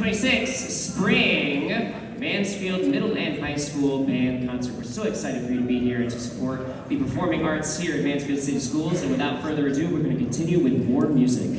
2026 Spring Mansfield Middle and High School Band Concert. We're so excited for you to be here and to support the performing arts here at Mansfield City Schools. And without further ado, we're going to continue with more music.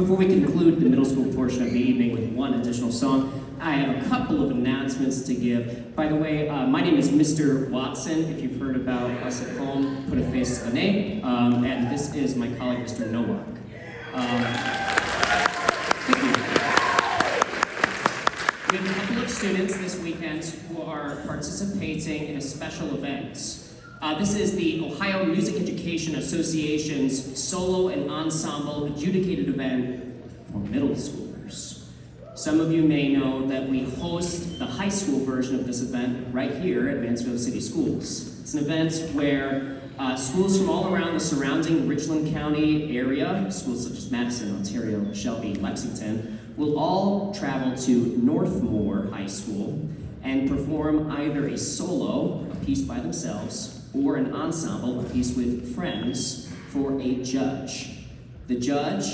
Before we conclude the middle school portion of the evening with one additional song, I have a couple of announcements to give. By the way, my name is Mr. Watson. If you've heard about us at home, put a face to the name. And this is my colleague, Mr. Nowak. Thank you. We have a couple of students this weekend who are participating in a special event. This is the Ohio Music Education Association's solo and ensemble adjudicated event for middle schoolers. Some of you may know that we host the high school version of this event right here at Mansfield City Schools. It's an event where schools from all around the surrounding Richland County area, schools such as Madison, Ontario, Shelby, Lexington, will all travel to Northmore High School and perform either a solo, a piece by themselves, or an ensemble, a piece with friends, for a judge. The judge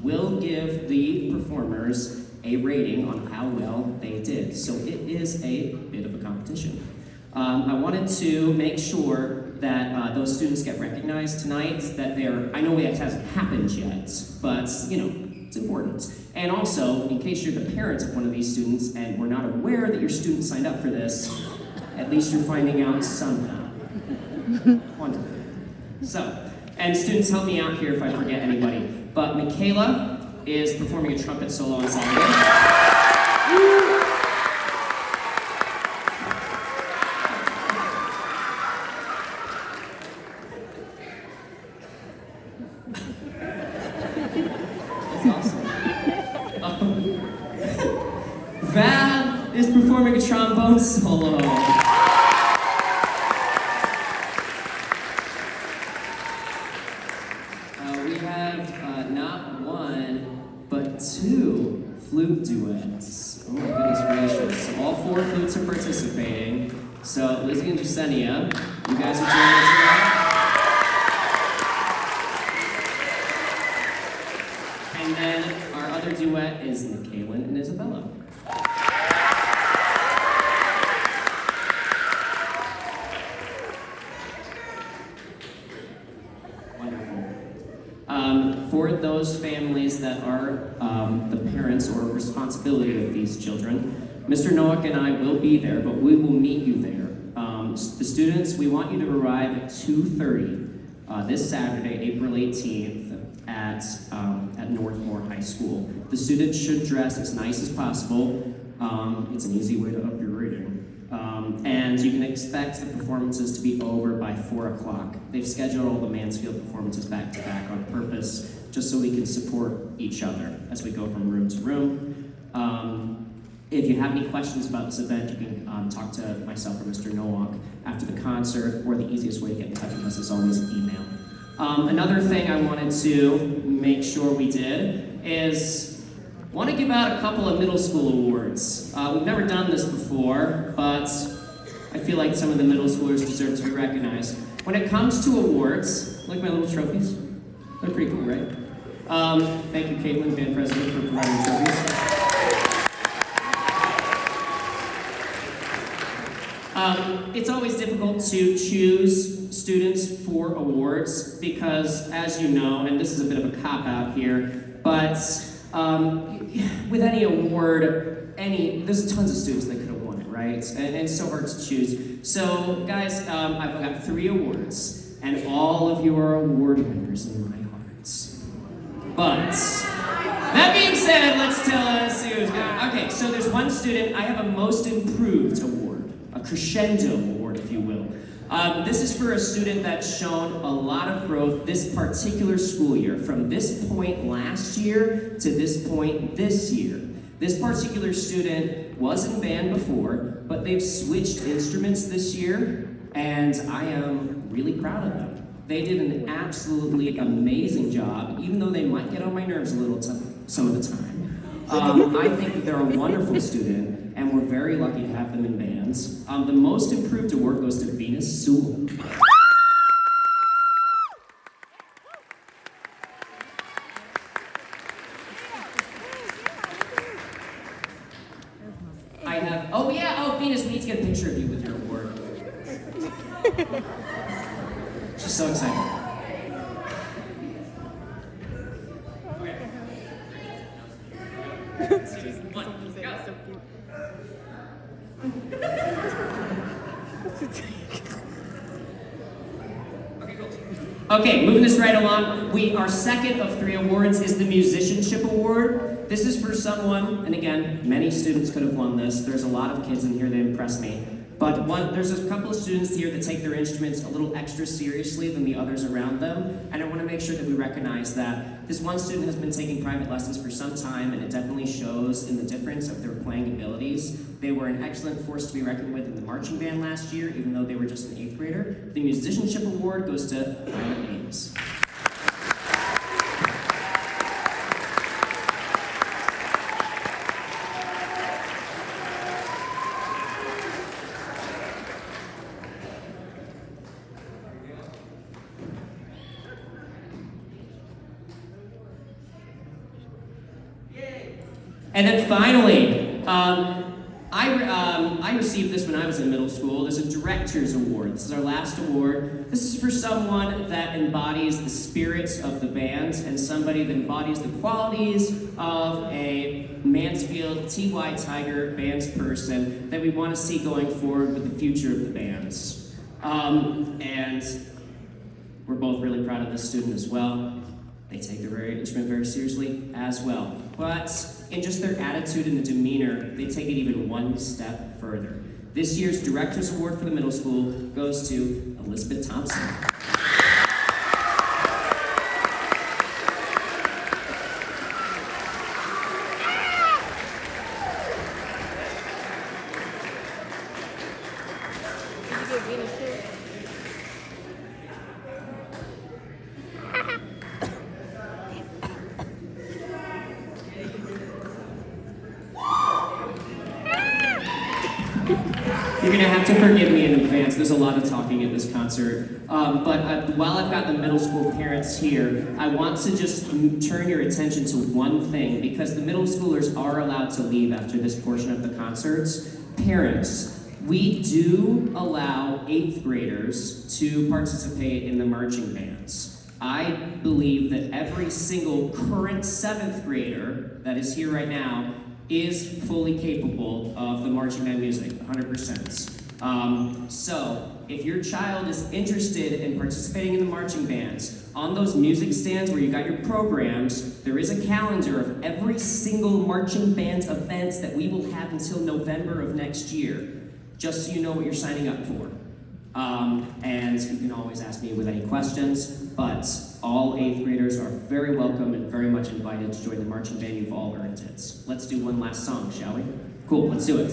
will give the performers a rating on how well they did. So it is a bit of a competition. I wanted to make sure that those students get recognized tonight, that I know it hasn't happened yet, but it's important. And also, in case you're the parents of one of these students and were not aware that your student signed up for this, at least you're finding out somehow. Wonderful. So, and students, help me out here if I forget anybody, but Michaela is performing a trumpet solo on Saturday. Val is performing a trombone solo. We have not one, but two flute duets. Oh my goodness gracious. So all four flutes are participating. So Lizzie and Jasenia, you guys are joining us tonight. And then our other duet is Kaylin and Isabella. For those families that are the parents or responsibility of these children, Mr. Nowak and I will be there, but we will meet you there. The students, we want you to arrive at 2:30 this Saturday, April 18th, at Northmore High School. The students should dress as nice as possible. It's an easy way to up your rating. And you can expect the performances to be over by 4 o'clock. They've scheduled all the Mansfield performances back to back on purpose, just so we can support each other as we go from room to room. If you have any questions about this event, you can talk to myself or Mr. Nowak after the concert, or the easiest way to get in touch with us is always email. Another thing I wanted to make sure we did is want to give out a couple of middle school awards. We've never done this before, but I feel like some of the middle schoolers deserve to be recognized. When it comes to awards, like my little trophies, they're pretty cool, right? Thank you, Caitlin, band president, for providing the trophies. It's always difficult to choose students for awards because, as you know, and this is a bit of a cop-out here, but with any award, there's tons of students that could have won it, right? And it's so hard to choose. So, guys, I've got 3 awards, and all of you are award winners in my heart. But that being said, let's see who's good. Okay, so there's one student. I have a Most Improved award, a crescendo award, if you will. This is for a student that's shown a lot of growth this particular school year, from this point last year to this point this year. This particular student was in band before, but they've switched instruments this year, and I am really proud of them. They did an absolutely amazing job, even though they might get on my nerves a little some of the time. I think that they're a wonderful student, and we're very lucky to have them in bands. The Most Improved award goes to Venus Sewell. Venus, we need to get a picture of you with your award. She's so excited. Okay. One, go. Okay, moving this right along, our second of 3 awards is the Musicianship Award. This is for someone, and again, many students could have won this. There's a lot of kids in here that impress me. But there's a couple of students here that take their instruments a little extra seriously than the others around them, and I want to make sure that we recognize that. This one student has been taking private lessons for some time, and it definitely shows in the difference of their playing abilities. They were an excellent force to be reckoned with in the marching band last year, even though they were just an 8th grader. The Musicianship Award goes to Violet Ames. And then finally, I received this when I was in middle school. There's a Director's Award. This is our last award. This is for someone that embodies the spirits of the band and somebody that embodies the qualities of a Mansfield TY Tiger band person that we want to see going forward with the future of the bands. And we're both really proud of this student as well. They take their instrument very seriously as well. But in just their attitude and the demeanor, they take it even one step further. This year's Director's Award for the middle school goes to Elizabeth Thompson. Venus Sewell. You're gonna have to forgive me in advance. There's a lot of talking at this concert. But while I've got the middle school parents here, I want to just turn your attention to one thing, because the middle schoolers are allowed to leave after this portion of the concerts. Parents, we do allow 8th graders to participate in the marching bands. I believe that every single current 7th grader that is here right now is fully capable of the marching band music, 100%. So, if your child is interested in participating in the marching bands, on those music stands where you got your programs, there is a calendar of every single marching band events that we will have until November of next year, just so you know what you're signing up for. And you can always ask me with any questions, but all 8th graders are very welcome and very much invited to join the marching band. You've all earned it. Let's do one last song, shall we? Cool, let's do it.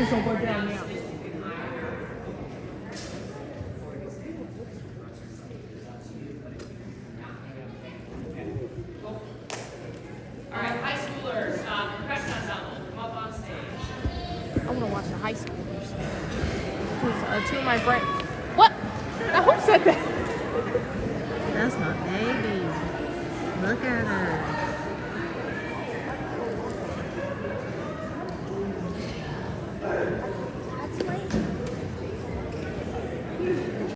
是手播这样那样。All right, high schoolers, percussion ensemble, come up on stage. I want to watch the high schoolers. Because two of my friends. What? Now who said that? That's my baby. Look at her. That's my.